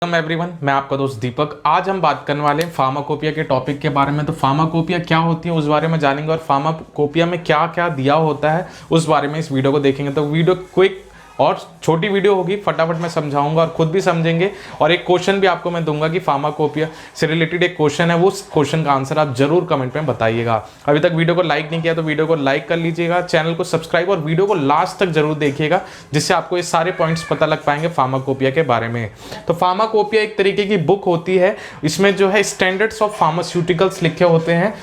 Welcome everyone, मैं आपका दोस्त दीपक। आज हम बात करने वाले हैं फार्माकोपिया के टॉपिक के बारे में। तो फार्माकोपिया क्या होती है उस बारे में जानेंगे, और फार्माकोपिया में क्या क्या दिया होता है उस बारे में इस वीडियो को देखेंगे। तो वीडियो क्विक और छोटी वीडियो होगी, फटाफट मैं समझाऊंगा और खुद भी समझेंगे। और एक क्वेश्चन भी आपको मैं दूंगा कि फार्माकोपिया से रिलेटेड एक क्वेश्चन है, वो क्वेश्चन का आंसर आप जरूर कमेंट में बताइएगा। अभी तक वीडियो को लाइक नहीं किया तो वीडियो को लाइक कर लीजिएगा, चैनल को सब्सक्राइब और वीडियो को लास्ट तक जरूर देखिएगा, जिससे आपको ये सारे पॉइंट्स पता लग पाएंगे फार्माकोपिया के बारे में। तो फार्माकोपिया एक तरीके की बुक होती है, इसमें जो है स्टैंडर्ड्स ऑफ फार्मास्यूटिकल्स लिखे होते हैं,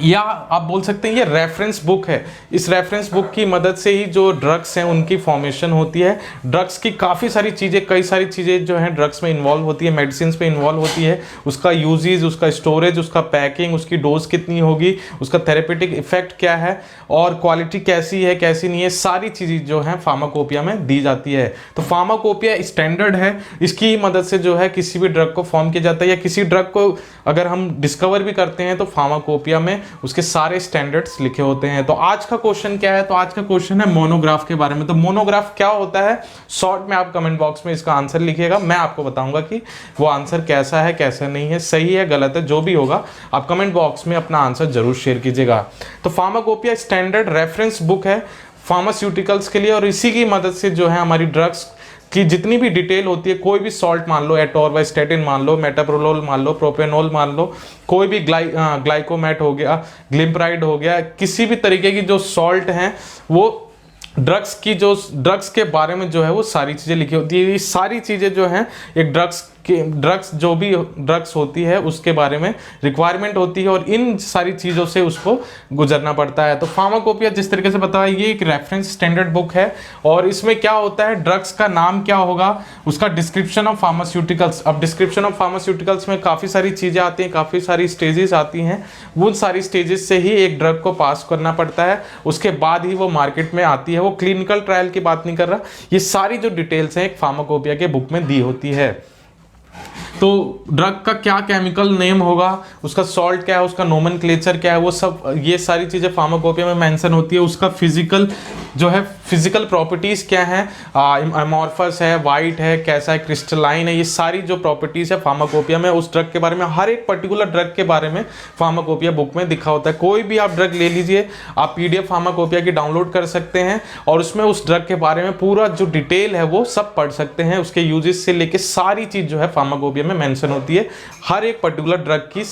या आप बोल सकते हैं ये रेफरेंस बुक है। इस रेफरेंस बुक की मदद से ही जो ड्रग्स हैं उनकी फॉर्मेशन होती है। ड्रग्स की काफ़ी सारी चीज़ें, कई सारी चीज़ें जो हैं ड्रग्स में इन्वॉल्व होती है, मेडिसिन पे इन्वॉल्व होती है। उसका यूजेज, उसका स्टोरेज, उसका पैकिंग, उसकी डोज कितनी होगी, उसका थेरेपेटिक इफेक्ट क्या है और क्वालिटी कैसी है कैसी नहीं है, सारी चीज़ें जो हैं फार्माकोपिया में दी जाती है। तो फार्माकोपिया स्टैंडर्ड है, इसकी मदद से जो है किसी भी ड्रग को फॉर्म किया जाता है, या किसी ड्रग को अगर हम डिस्कवर भी करते हैं तो फार्माकोपिया में उसके सारे स्टैंडर्ड्स लिखे होते हैं। तो आज का क्वेश्चन क्या है? तो आज का क्वेश्चन है मोनोग्राफ के बारे में। तो मोनोग्राफ क्या होता है, शॉर्ट में आप कमेंट बॉक्स में इसका आंसर लिखिएगा, मैं आपको बताऊंगा कि वो आंसर कैसा है कैसा नहीं है, सही है गलत है, जो भी होगा आप कमेंट बॉक्स में अपना आंसर जरूर शेयर कीजिएगा। तो फार्माकोपिया स्टैंडर्ड रेफरेंस बुक है फार्मास्यूटिकल्स के लिए, और इसी की मदद से जो है हमारी ड्रग्स कि जितनी भी डिटेल होती है, कोई भी सॉल्ट मान लो, एटोरवास्टेटिन मान लो, मेटाप्रोलोल मान लो, प्रोपेनोल मान लो, कोई भी ग्लाइकोमेट हो गया, ग्लिम्प्राइड हो गया, किसी भी तरीके की जो सॉल्ट हैं वो ड्रग्स के बारे में जो है वो सारी चीज़ें लिखी होती है। ये सारी चीज़ें जो हैं एक ड्रग्स जो भी ड्रग्स होती है उसके बारे में रिक्वायरमेंट होती है, और इन सारी चीज़ों से उसको गुजरना पड़ता है। तो फार्माकोपिया जिस तरीके से बताया, ये एक रेफरेंस स्टैंडर्ड बुक है, और इसमें क्या होता है, ड्रग्स का नाम क्या होगा, उसका डिस्क्रिप्शन ऑफ फार्मास्यूटिकल्स। अब डिस्क्रिप्शन ऑफ फार्मास्यूटिकल्स में काफ़ी सारी चीज़ें आती हैं, काफ़ी सारी स्टेजेस आती हैं, उन सारी स्टेजेस से ही एक ड्रग को पास करना पड़ता है, उसके बाद ही वो मार्केट में आती है। वो क्लिनिकल ट्रायल की बात नहीं कर रहा, ये सारी जो डिटेल्स हैं एक फार्माकोपिया के बुक में दी होती है। तो ड्रग का क्या केमिकल नेम होगा, उसका सॉल्ट क्या है, उसका नोमेनक्लेचर क्या है, वो सब ये सारी चीज़ें फार्माकोपिया में मेंशन होती है। उसका फिजिकल जो है फिजिकल प्रॉपर्टीज़ क्या है, एमॉर्फस है, वाइट है, कैसा है, क्रिस्टलाइन है, ये सारी जो प्रॉपर्टीज़ है फार्माकोपिया में उस ड्रग के बारे में, हर एक पर्टिकुलर ड्रग के बारे में फार्माकोपिया बुक में दिखा होता है। कोई भी आप ड्रग ले लीजिए, आप PDF फार्माकोपिया की डाउनलोड कर सकते हैं, और उसमें उस ड्रग के बारे में पूरा जो डिटेल है वो सब पढ़ सकते हैं। उसके यूजेस से लेके सारी चीज़ जो है फार्माकोपिया में मेंशन होती है, हर एक पर्टिकुलर ड्रग की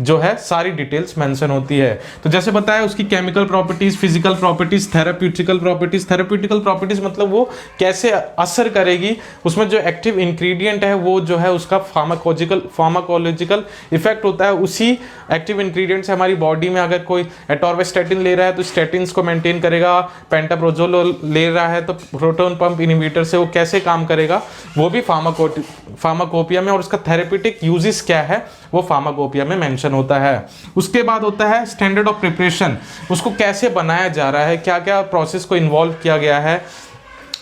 जो है सारी डिटेल्स मेंशन होती है। तो जैसे बताया, उसकी chemical properties, physical properties, therapeutical properties मतलब वो कैसे असर करेगी, उसमें जो एक्टिव इंग्रेडिएंट है वो जो है उसका फार्माकोलॉजिकल इफेक्ट होता है। उसी एक्टिव इंग्रेडिएंट से हमारी बॉडी में अगर कोई एटोरवास्टेटिन ले रहा है तो स्टेटिन्स को मेंटेन करेगा, पेंटाप्रोजोल ले रहा है तो प्रोटॉन पंप इनहिबिटर से वो कैसे काम करेगा, वो भी फार्माकोपिया में, और उसका थेरेप्यूटिक यूजेस क्या है वो फार्माकोपिया में मेंशन होता है। उसके बाद होता है स्टैंडर्ड ऑफ प्रिपरेशन, उसको कैसे बनाया जा रहा है, क्या क्या प्रोसेस को इन्वॉल्व किया गया है,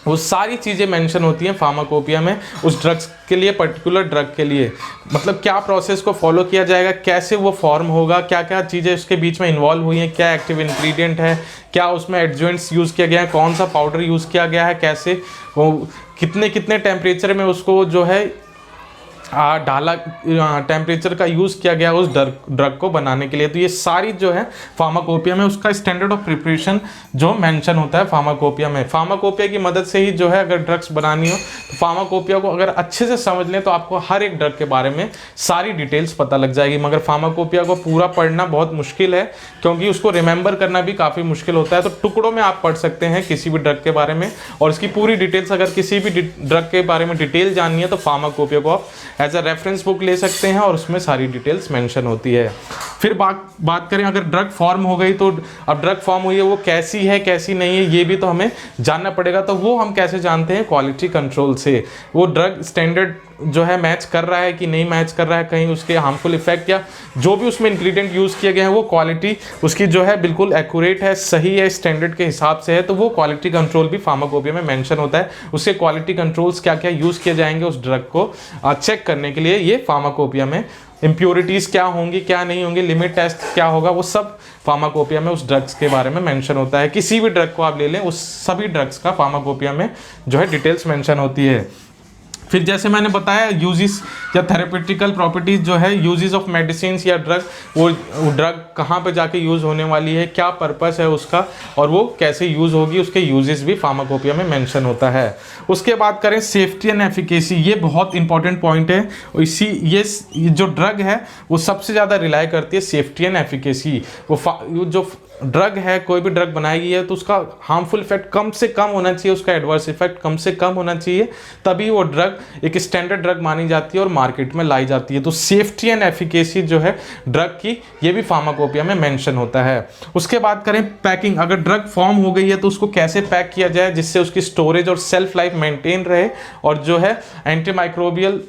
वो सारी चीज़ें मेंशन होती हैं फार्माकोपिया में उस ड्रग्स के लिए, पर्टिकुलर ड्रग के लिए। मतलब क्या प्रोसेस को फॉलो किया जाएगा, कैसे वो फॉर्म होगा, क्या क्या चीज़ें उसके बीच में इन्वॉल्व हुई हैं, क्या एक्टिव इंग्रेडिएंट है, क्या उसमें एडजुवेंट्स यूज़ किया गया है, कौन सा पाउडर यूज़ किया गया है, कैसे वो कितने टेम्परेचर में उसको जो है ढाला टेम्परेचर का यूज़ किया गया उस ड्रग को बनाने के लिए। तो ये सारी जो है फार्माकोपिया में उसका स्टैंडर्ड ऑफ प्रिपरेशन जो मेंशन होता है फार्माकोपिया में। फार्माकोपिया की मदद से ही जो है अगर ड्रग्स बनानी हो तो फार्माकोपिया को अगर अच्छे से समझ लें तो आपको हर एक ड्रग के बारे में सारी डिटेल्स पता लग जाएगी। मगर फार्माकोपिया को पूरा पढ़ना बहुत मुश्किल है, क्योंकि उसको रिमेंबर करना भी काफ़ी मुश्किल होता है। तो टुकड़ों में आप पढ़ सकते हैं किसी भी ड्रग के बारे में, और इसकी पूरी डिटेल्स अगर किसी भी ड्रग के बारे में डिटेल जाननी है तो फार्माकोपिया को आप एज अ रेफरेंस बुक ले सकते हैं, और उसमें सारी डिटेल्स मेंशन होती है। फिर बात करें, अगर ड्रग फॉर्म हो गई तो अब ड्रग फॉर्म हुई है वो कैसी है कैसी नहीं है ये भी तो हमें जानना पड़ेगा। तो वो हम कैसे जानते हैं? क्वालिटी कंट्रोल से। वो ड्रग स्टैंडर्ड जो है मैच कर रहा है कि नहीं मैच कर रहा है, कहीं उसके हार्मफुल इफेक्ट या जो भी उसमें इंग्रेडिएंट यूज़ किए गए हैं वो क्वालिटी उसकी जो है बिल्कुल एक्यूरेट है, सही है, स्टैंडर्ड के हिसाब से है, तो वो क्वालिटी कंट्रोल भी फार्माकोपिया में मेंशन होता है। उसके क्वालिटी कंट्रोल्स क्या क्या यूज़ किए जाएंगे उस ड्रग को चेक करने के लिए, ये फार्माकोपिया में इम्प्योरिटीज़ क्या होंगी क्या नहीं होंगी, लिमिट टेस्ट क्या होगा, वो सब फार्माकोपिया में उस ड्रग्स के बारे में मेंशन होता है। किसी भी ड्रग को आप ले लें, उस सभी ड्रग्स का फार्माकोपिया में जो है डिटेल्स मेंशन होती है। फिर जैसे मैंने बताया यूजेस या थेरेपेटिकल प्रॉपर्टीज जो है, यूजेस ऑफ मेडिसिन या ड्रग, वो ड्रग कहाँ पे जाके यूज़ होने वाली है, क्या पर्पस है उसका और वो कैसे यूज़ होगी, उसके यूजेस भी फार्माकोपिया में मेंशन होता है। उसके बाद करें सेफ्टी एंड एफिकेसी, ये बहुत इंपॉर्टेंट पॉइंट है। इसी ये जो ड्रग है वो सबसे ज़्यादा रिलाई करती है सेफ्टी एंड एफिकेसी। वो जो ड्रग है, कोई भी ड्रग बनाएगी है तो उसका हार्मफुल इफेक्ट कम से कम होना चाहिए, उसका एडवर्स इफेक्ट कम से कम होना चाहिए, तभी वो ड्रग एक स्टैंडर्ड ड्रग मानी जाती है और मार्केट में लाई जाती है। तो सेफ्टी एंड एफिकेसी जो है ड्रग की, ये भी फार्माकोपिया में मेंशन होता है। उसके बाद करें पैकिंग, अगर ड्रग फॉर्म हो गई है तो उसको कैसे पैक किया जाए जिससे उसकी स्टोरेज और सेल्फ लाइफ मेंटेन रहे, और जो है एंटीमाइक्रोबियल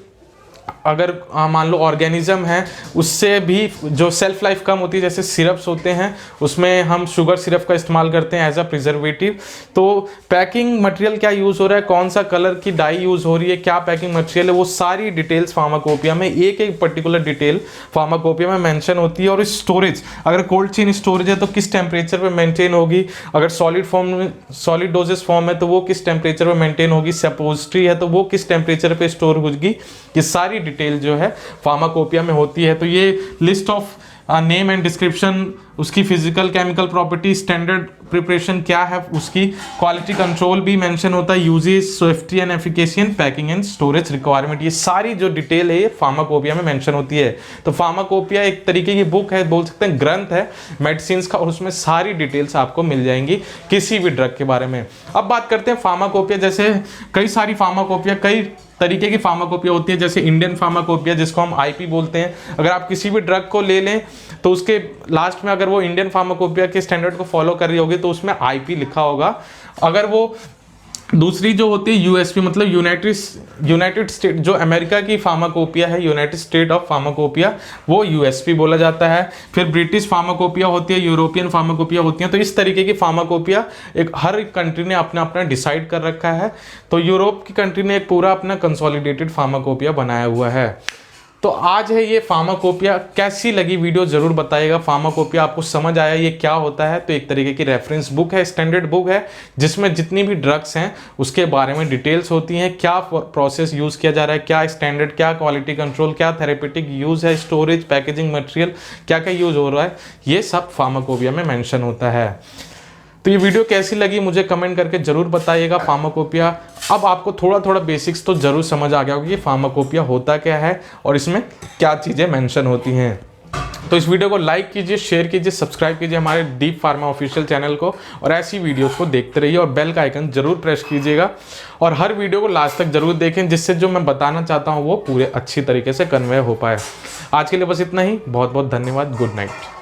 अगर मान लो ऑर्गेनिज्म है उससे भी जो सेल्फ लाइफ कम होती है, जैसे सिरप्स होते हैं उसमें हम शुगर सिरप का इस्तेमाल करते हैं एज अ प्रिजर्वेटिव। तो पैकिंग मटेरियल क्या यूज़ हो रहा है, कौन सा कलर की डाई यूज़ हो रही है, क्या पैकिंग मटेरियल है, वो सारी डिटेल्स फार्माकोपिया में, एक एक पर्टिकुलर डिटेल फार्माकोपिया में मेंशन होती है। और स्टोरेज, अगर कोल्ड चेन स्टोरेज है तो किस टेम्परेचर पर मेंटेन होगी, अगर सॉलिड फॉर्म में, सॉलिड डोजेस फॉर्म है तो वो किस टेम्परेचर पर मेंटेन होगी, सपोजिटरी है तो वो किस टेम्परेचर पर स्टोर होगी, ये सारी डिटेल जो है फार्माकोपिया में होती है। तो ये list of name and description, उसकी physical chemical property, standard preparation क्या है उसकी, क्वालिटी कंट्रोल भी मेंशन होता है, uses, safety and efficacy and packing and storage requirement, ये सारी जो डिटेल है ये फार्माकोपिया में मेंशन होती है। तो फार्माकोपिया एक तरीके की बुक है, बोल सकते हैं ग्रंथ है मेडिसिन का, और उसमें सारी डिटेल्स आपको मिल जाएंगी किसी भी ड्रग के बारे में। अब बात करते हैं फार्माकोपिया, जैसे कई सारी फार्माकोपिया, कई तरीके की फार्माकोपिया होती है, जैसे इंडियन फार्माकोपिया जिसको हम आईपी बोलते हैं। अगर आप किसी भी ड्रग को ले लें तो उसके लास्ट में अगर वो इंडियन फार्माकोपिया के स्टैंडर्ड को फॉलो कर रही होगी तो उसमें आईपी लिखा होगा। अगर वो दूसरी जो होती है यूएसपी, मतलब यूनाइटेड स्टेट, जो अमेरिका की फार्माकोपिया है, यूनाइटेड स्टेट ऑफ फार्माकोपिया, वो यूएसपी बोला जाता है। फिर ब्रिटिश फार्माकोपिया होती है, यूरोपियन फार्माकोपिया होती है। तो इस तरीके की फार्माकोपिया हर एक कंट्री ने अपना अपना डिसाइड कर रखा है। तो यूरोप की कंट्री ने एक पूरा अपना कंसोलिडेटेड फार्माकोपिया बनाया हुआ है। तो आज है ये फार्माकोपिया, कैसी लगी वीडियो जरूर बताइएगा। फार्माकोपिया आपको समझ आया ये क्या होता है? तो एक तरीके की रेफरेंस बुक है, स्टैंडर्ड बुक है, जिसमें जितनी भी ड्रग्स हैं उसके बारे में डिटेल्स होती हैं, क्या प्रोसेस यूज़ किया जा रहा है, क्या स्टैंडर्ड, क्या क्वालिटी कंट्रोल, क्या थेरेपेटिक यूज़ है, स्टोरेज, पैकेजिंग मटेरियल क्या क्या यूज़ हो रहा है, ये सब फार्माकोपिया में मेंशन होता है। तो ये वीडियो कैसी लगी मुझे कमेंट करके जरूर बताइएगा। फार्माकोपिया, अब आपको थोड़ा थोड़ा बेसिक्स तो जरूर समझ आ गया होगा कि फार्माकोपिया होता क्या है और इसमें क्या चीज़ें मेंशन होती हैं। तो इस वीडियो को लाइक कीजिए, शेयर कीजिए, सब्सक्राइब कीजिए हमारे डीप फार्मा ऑफिशियल चैनल को, और ऐसी वीडियोस को देखते रहिए और बेल का आइकन जरूर प्रेस कीजिएगा, और हर वीडियो को लास्ट तक जरूर देखें, जिससे जो मैं बताना चाहता हूँ वो पूरे अच्छी तरीके से कन्वे हो पाए। आज के लिए बस इतना ही, बहुत बहुत धन्यवाद, गुड नाइट।